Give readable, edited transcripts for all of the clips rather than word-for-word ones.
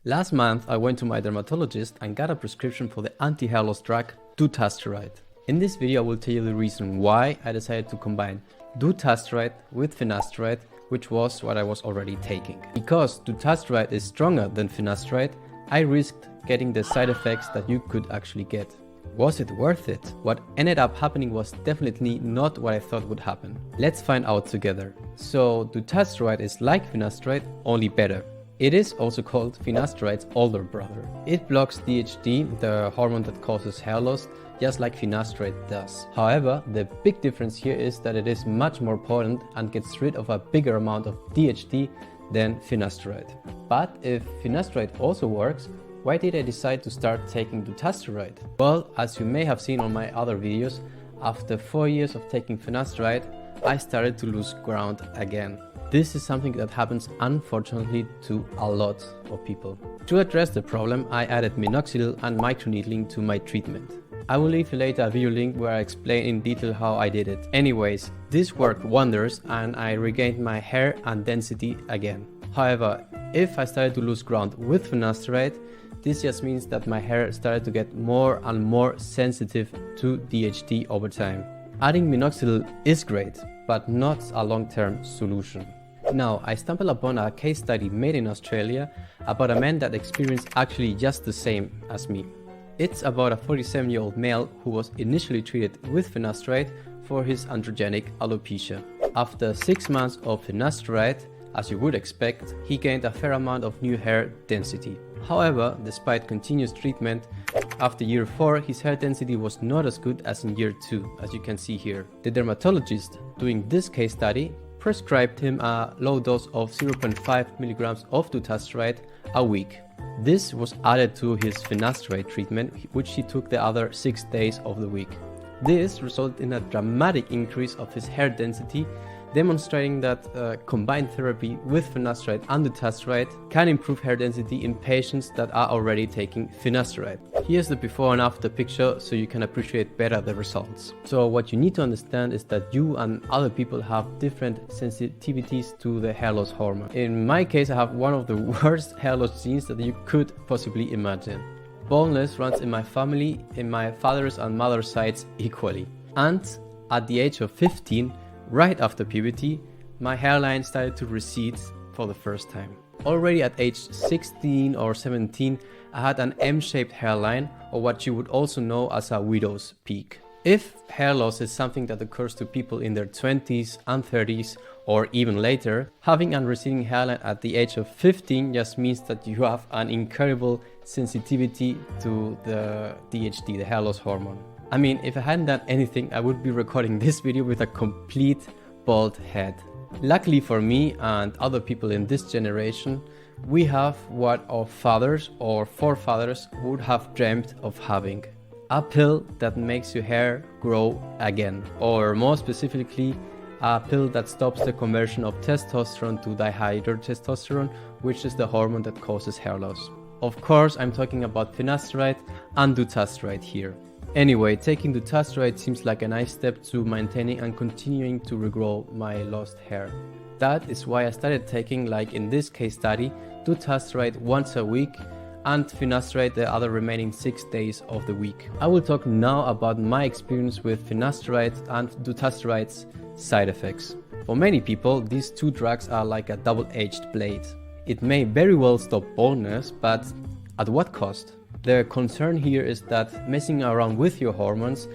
Last month I went to my dermatologist and got a prescription for the anti-hair loss drug Dutasteride. In this video I will tell you the reason why I decided to combine Dutasteride with Finasteride, which was what I was already taking. Because Dutasteride is stronger than Finasteride, I risked getting the side effects that you could actually get. Was it worth it? What ended up happening was definitely not what I thought would happen. Let's find out together. So Dutasteride is like Finasteride, only better. It is also called Finasteride's older brother. It blocks DHT, the hormone that causes hair loss, just like Finasteride does. However, the big difference here is that it is much more potent and gets rid of a bigger amount of DHT than Finasteride. But if Finasteride also works, why did I decide to start taking Dutasteride? Well, as you may have seen on my other videos, after 4 years of taking Finasteride, I started to lose ground again. This is something that happens unfortunately to a lot of people. To address the problem, I added Minoxidil and Microneedling to my treatment. I will leave you later a video link where I explain in detail how I did it. Anyways, this worked wonders and I regained my hair and density again. However, if I started to lose ground with Finasteride, this just means that my hair started to get more and more sensitive to DHT over time. Adding Minoxidil is great, but not a long-term solution. Now, I stumbled upon a case study made in Australia about a man that experienced actually just the same as me. It's about a 47-year-old male who was initially treated with Finasteride for his androgenic alopecia. After 6 months of Finasteride, as you would expect, he gained a fair amount of new hair density. However, despite continuous treatment, after year 4, his hair density was not as good as in year 2, as you can see here. The dermatologist doing this case study prescribed him a low dose of 0.5 milligrams of Dutasteride a week. This was added to his Finasteride treatment, which he took the other 6 days of the week. This resulted in a dramatic increase of his hair density, demonstrating that combined therapy with Finasteride and Dutasteride can improve hair density in patients that are already taking Finasteride. Here's the before and after picture so you can appreciate better the results. So what you need to understand is that you and other people have different sensitivities to the hair loss hormone. In my case, I have one of the worst hair loss genes that you could possibly imagine. Baldness runs in my family, in my father's and mother's sides equally. And at the age of 15, right after puberty, my hairline started to recede for the first time. Already at age 16 or 17, I had an M-shaped hairline, or what you would also know as a widow's peak. If hair loss is something that occurs to people in their 20s and 30s or even later, having a receding hairline at the age of 15 just means that you have an incredible sensitivity to the DHT, the hair loss hormone. I mean, if I hadn't done anything, I would be recording this video with a complete bald head. Luckily for me and other people in this generation, we have what our fathers or forefathers would have dreamt of having. A pill that makes your hair grow again. Or more specifically, a pill that stops the conversion of testosterone to dihydrotestosterone, which is the hormone that causes hair loss. Of course, I'm talking about Finasteride and Dutasteride here. Anyway, taking Dutasteride seems like a nice step to maintaining and continuing to regrow my lost hair. That is why I started taking, like in this case study, Dutasteride once a week and Finasteride the other remaining 6 days of the week. I will talk now about my experience with Finasteride and Dutasteride side effects. For many people, these two drugs are like a double-edged blade. It may very well stop baldness, but at what cost? The concern here is that messing around with your hormones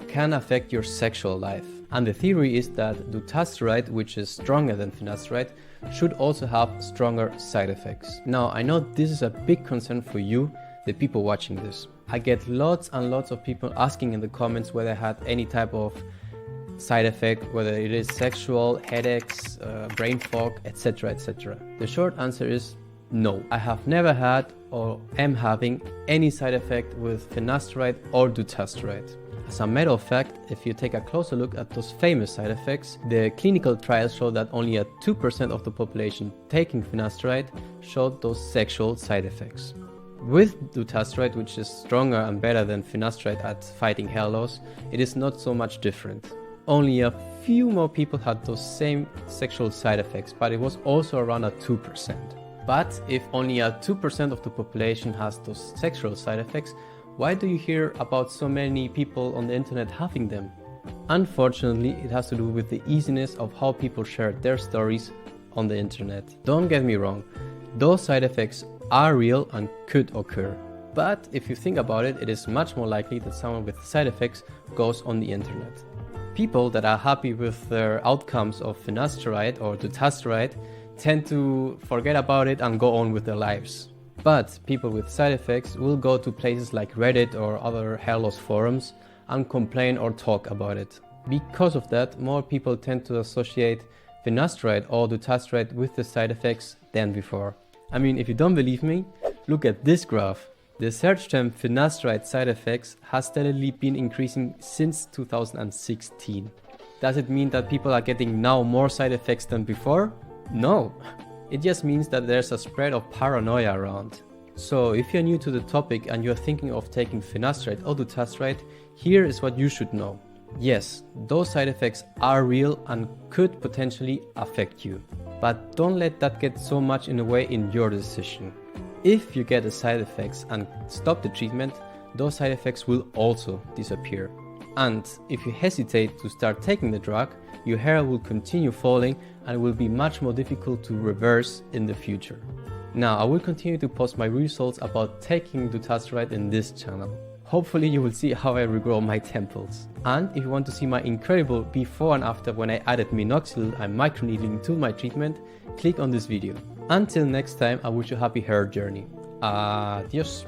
can affect your sexual life. And the theory is that Dutasteride, which is stronger than Finasteride, should also have stronger side effects. Now, I know this is a big concern for you, the people watching this. I get lots and lots of people asking in the comments whether I had any type of side effect, whether it is sexual, headaches, brain fog, etc, etc. The short answer is no. I have never had or am having any side effect with Finasteride or Dutasteride. As a matter of fact, if you take a closer look at those famous side effects, the clinical trials show that only 2% of the population taking Finasteride showed those sexual side effects. With Dutasteride, which is stronger and better than Finasteride at fighting hair loss, it is not so much different. Only a few more people had those same sexual side effects, but it was also around 2%. But if only 2% of the population has those sexual side effects, why do you hear about so many people on the internet having them? Unfortunately, it has to do with the easiness of how people share their stories on the internet. Don't get me wrong, those side effects are real and could occur. But if you think about it, it is much more likely that someone with side effects goes on the internet. People that are happy with their outcomes of Finasteride or Dutasteride tend to forget about it and go on with their lives. But people with side effects will go to places like Reddit or other hair loss forums and complain or talk about it. Because of that, more people tend to associate Finasteride or Dutasteride with the side effects than before. I mean, if you don't believe me, look at this graph. The search term Finasteride side effects has steadily been increasing since 2016. Does it mean that people are getting now more side effects than before? No. It just means that there's a spread of paranoia around. So if you're new to the topic and you're thinking of taking Finasteride or Dutasteride, here is what you should know. Yes, those side effects are real and could potentially affect you. But don't let that get so much in the way in your decision. If you get the side effects and stop the treatment, those side effects will also disappear. And if you hesitate to start taking the drug, your hair will continue falling and it will be much more difficult to reverse in the future. Now, I will continue to post my results about taking Dutasteride in this channel. Hopefully you will see how I regrow my temples. And if you want to see my incredible before and after when I added Minoxidil and Microneedling to my treatment, click on this video. Until next time, I wish you a happy hair journey. Adios.